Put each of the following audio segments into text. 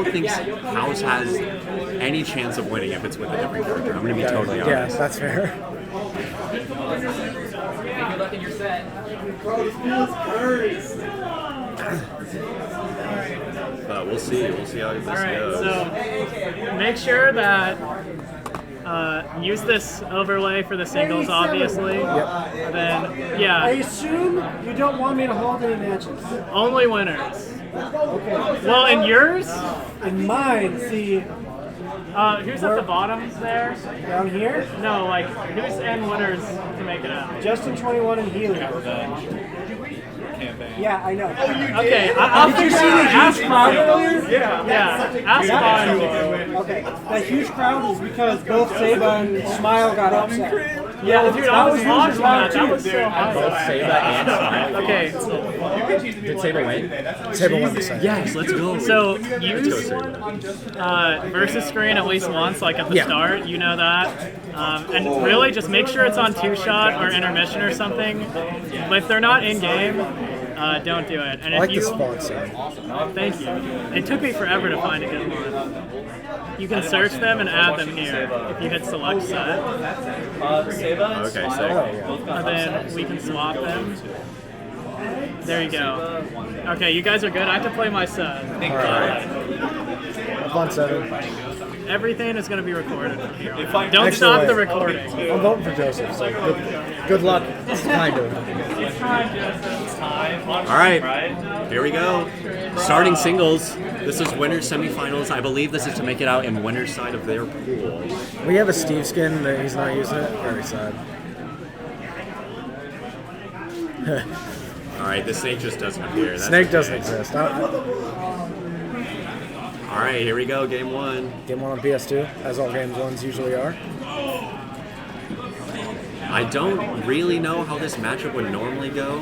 don't think House has any chance of winning if it's with a different character. I'm going to be totally honest. Yes, that's fair. Good luck in your set. But we'll see. We'll see how this goes. So make sure that use this overlay for the singles, obviously. Yep. Then, yeah. I assume you don't want me to hold any matches. Only winners. Okay. Well, in yours, In mine, see, who's at the bottom there? down here, No, like, who's in winners to make it out? Justin 21 and Healy. Yeah, I know. Okay, I'll Did you figure see out. the Ask huge crowd Bob. earlier? Yeah, ask Bob. Okay, that huge crowd is because both Saba and Smile got upset. Yeah, dude, I was watching that. That was so Both high. Saba and Smile. Okay, Did Saba win? Table won the second. Yes, let's go. so Let's go, use Saba. versus screen at least once, like at the Yeah. start, you know that. And really just make sure it's on two-shot or intermission or something. But if they're not in-game, don't do it. And I if like you, the sponsor. Thank you. It took me forever to find a good one. You can search them and add them here if you hit select set. Okay, sick. And then we can swap them. There you go. Okay, you guys are good. I have to play my set. Up on 7. Everything is going to be recorded from here on out. Don't Actually, stop the wait. recording. I'm voting for Joseph, so good luck. Kind of. All right, here we go. Starting singles. This is winners semifinals. I believe this is to make it out in winner's side of their pool. We have a Steve skin that he's not using it. Very sad. All right, the snake just doesn't appear. That's Snake okay. doesn't exist. All right, here we go. Game 1. Game 1 on PS2, as all games 1s usually are. I don't really know how this matchup would normally go.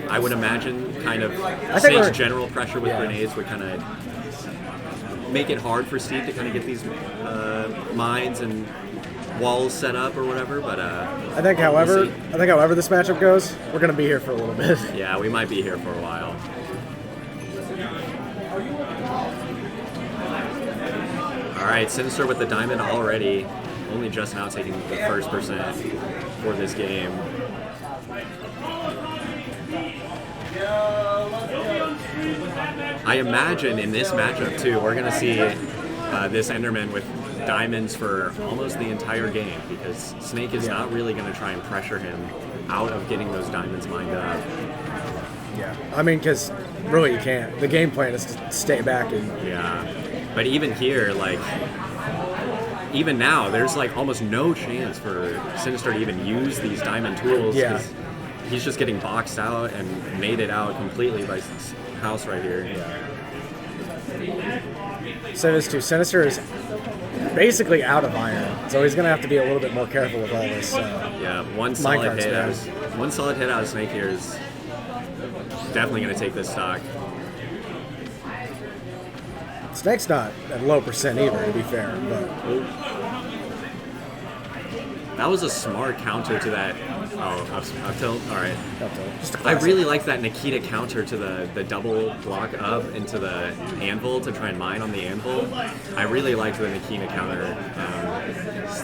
I would imagine kind of think Snake's we're- general pressure with yeah. grenades would kind of make it hard for Steve to kind of get these mines and walls set up or whatever. But I think, however, this matchup goes, we're gonna be here for a little bit. yeah, we might be here for a while. All right, Sinister with the diamond already. Only just now taking the first percent for this game. I imagine in this matchup too, we're gonna see this Enderman with diamonds for almost the entire game because Snake is not really gonna try and pressure him out of getting those diamonds mined up. Yeah. I mean, because really you can't. The game plan is to stay back and Yeah, but even here, like, even now, there's like almost no chance for Sinister to even use these diamond tools. Yeah. 'Cause he's just getting boxed out and made it out completely by House right here. so this too. Sinister is basically out of iron, so he's gonna have to be a little bit more careful with all this. Yeah, one solid Minecart's hit down. one solid hit out of Snake here is definitely going to take this stock. Snake's not at low percent either, to be fair. But That was a smart counter to that. Oh, up tilt. All right. just a I classic. really like that Nikita counter to the double block up into the anvil to try and mine on the anvil. I really liked the Nikita counter.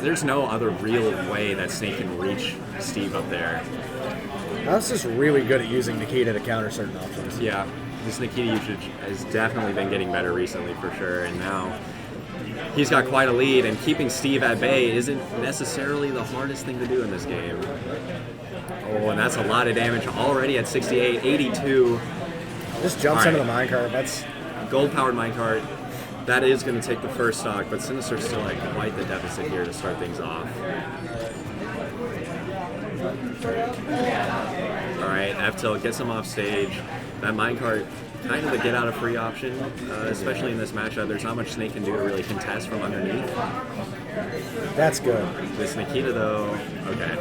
There's no other real way that Snake can reach Steve up there. House is really good at using Nikita to counter certain options. Yeah, this Nikita usage has definitely been getting better recently for sure, and now he's got quite a lead, and keeping Steve at bay isn't necessarily the hardest thing to do in this game. Oh, and that's a lot of damage already at 68, 82. Just jumps All into right. the minecart. That's Gold-powered minecart. That is going to take the first stock, but Sinister's still at quite the deficit here to start things off. All right, F-tilt gets him off stage. That minecart, kind of a get out of free option, especially in this matchup. There's not much Snake can do to really contest from underneath. that's good. This Nikita though, okay.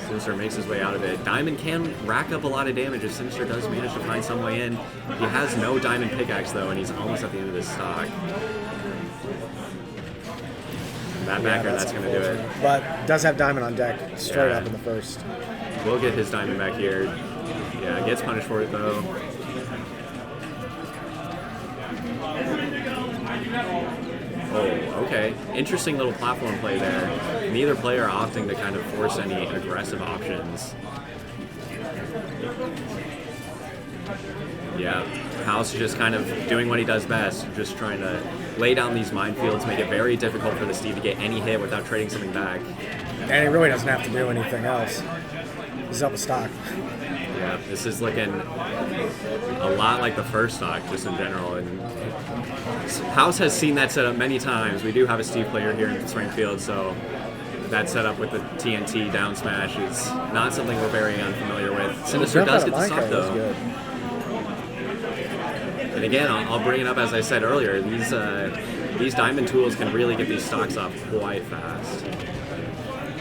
Sinister makes his way out of it. Diamond can rack up a lot of damage if Sinister does manage to find some way in. He has no diamond pickaxe though, and he's almost at the end of his stock. That backer, that's going to do it. But does have diamond on deck straight Yeah. up in the first. We'll get his diamond back here. Yeah, gets punished for it though. Oh, okay. Interesting little platform play there. Neither player opting to kind of force any aggressive options. Yeah, House just kind of doing what he does best, just trying to lay down these minefields, make it very difficult for the Steve to get any hit without trading something back. And he really doesn't have to do anything else. He's up a stock. Yeah, this is looking a lot like the first stock, just in general. And House has seen that setup many times. We do have a Steve player here in Springfield, so that setup with the TNT down smash is not something we're very unfamiliar with. Sinister does get the stock, though. And again, I'll bring it up as I said earlier. These diamond tools can really get these stocks off quite fast.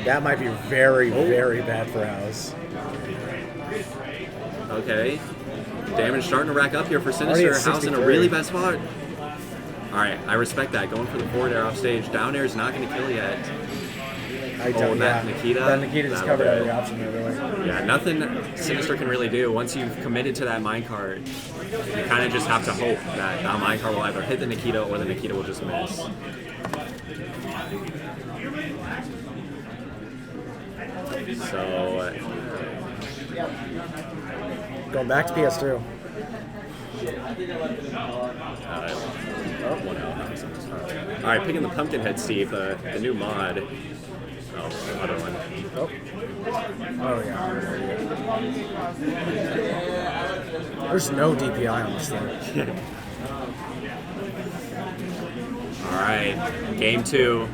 That might be very, very bad for House. Okay. Damage starting to rack up here for Sinister. House in a really bad spot. Alright, I respect that. Going for the forward air off stage. Down air is not going to kill yet. That Nikita. That Nikita just covered every option there, really. Yeah, nothing Sinister can really do. Once you've committed to that minecart, you kind of just have to hope that that minecart will either hit the Nikita or the Nikita will just miss. So, going back to PS2. Alright, picking the Pumpkinhead Steve, the new mod. Oh, other one. Oh, yeah. There's no DPI on this thing. Alright, game 2.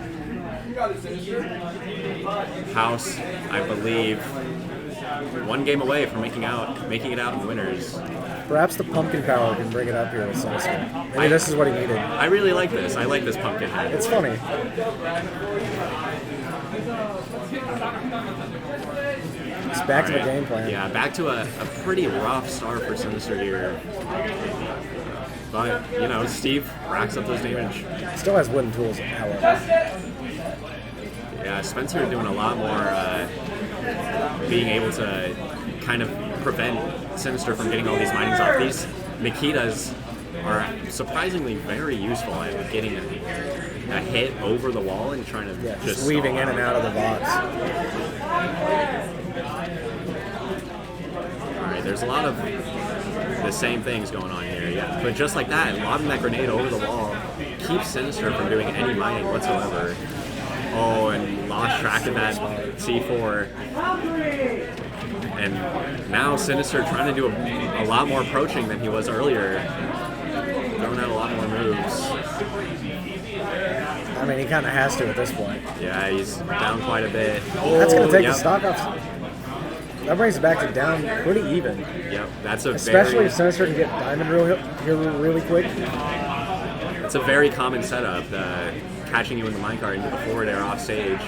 House, I believe, one game away from making it out in winners. Perhaps the pumpkin power can bring it up here with Sinister. Maybe this is what he needed. I really like this. I like this pumpkin head. It's funny. It's back to the game plan. Yeah, back to a pretty rough start for Sinister here. But, you know, Steve racks up those damage. Still has wooden tools, however. Yeah, Spencer doing a lot more being able to kind of prevent Sinister from getting all these minings off. These Nikitas are surprisingly very useful at getting a hit over the wall and trying to just weaving in and out of the box. Alright, there's a lot of the same things going on here, yeah. But just like that, lobbing that grenade over the wall keeps Sinister from doing any mining whatsoever. Oh, and lost track of that C4. And now Sinister trying to do a lot more approaching than he was earlier. Throwing out a lot more moves. I mean, he kind of has to at this point. Yeah, he's down quite a bit. Oh, that's going to take the stock off. That brings it back to down pretty even. Yep, that's a especially if Sinister can get diamond really quick. It's a very common setup. Catching you in the minecart into the forward air off stage.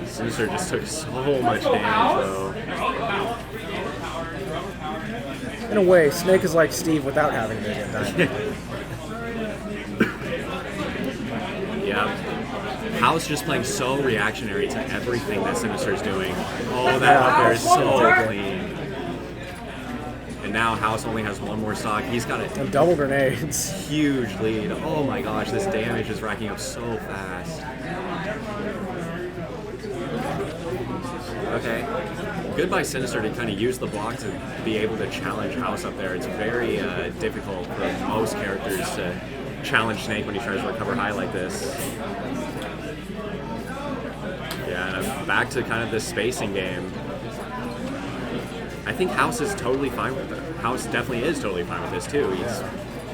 Sinister just took so much damage though. In a way, Snake is like Steve without having to get diamond. Yeah. House just playing so reactionary to everything that Sinister's doing. Oh, that up there is so clean. And now House only has one more stock. He's got a double grenades. Huge lead. Oh my gosh, this damage is racking up so fast. Okay. Good by Sinister to kind of use the block to be able to challenge House up there. It's very difficult for most characters to challenge Snake when he tries to recover high like this. Yeah, and back to kind of this spacing game. I think House is totally fine with it. House definitely is totally fine with this too. He's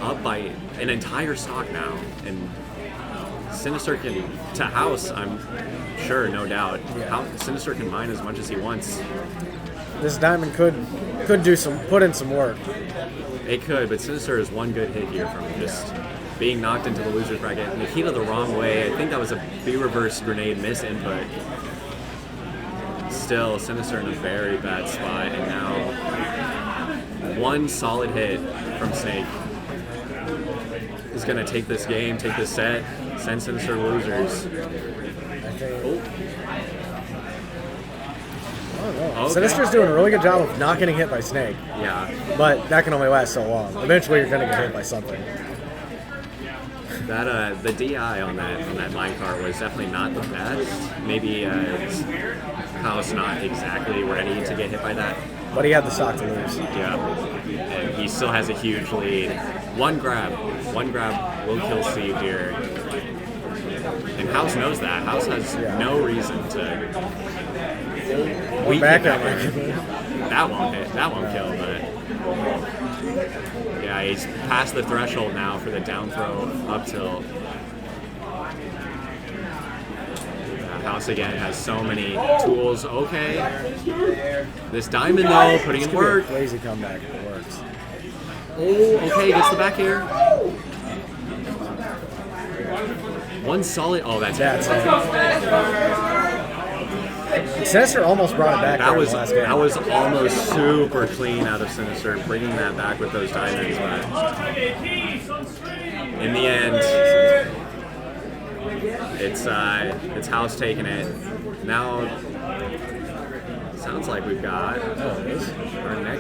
up by an entire stock now, and Sinister can, to House, I'm sure, no doubt, Sinister can mine as much as he wants. This diamond could put in some work. It could, but Sinister is one good hit here from just being knocked into the loser's bracket. Nikita the wrong way. I think that was a B-reverse grenade miss input. Still, Sinister in a very bad spot, and now one solid hit from Snake is going to take this game, take this set, send Sinister to losers. Okay. Sinister's doing a really good job of not getting hit by Snake. Yeah. But that can only last so long. Eventually you're going to get hit by something. That the DI on that minecart was definitely not the best. Maybe Kyle's not exactly ready to get hit by that. But he had the stock to lose. Yeah, and he still has a huge lead. One grab will kill Steve here. And House knows that. House has no reason to weaken back that. up. That won't hit. That won't kill, but yeah, he's past the threshold now for the down throw up tilt. House again has so many tools. Okay. This diamond though, putting in work. Lazy comeback if it works. Oh, okay, gets the back air. One solid. Oh, that's it. Sinister almost brought it back. That there in the last game. was almost super clean out of Sinister, bringing that back with those diamonds. But in the end, it's House taking it. Now, sounds like we've got our next.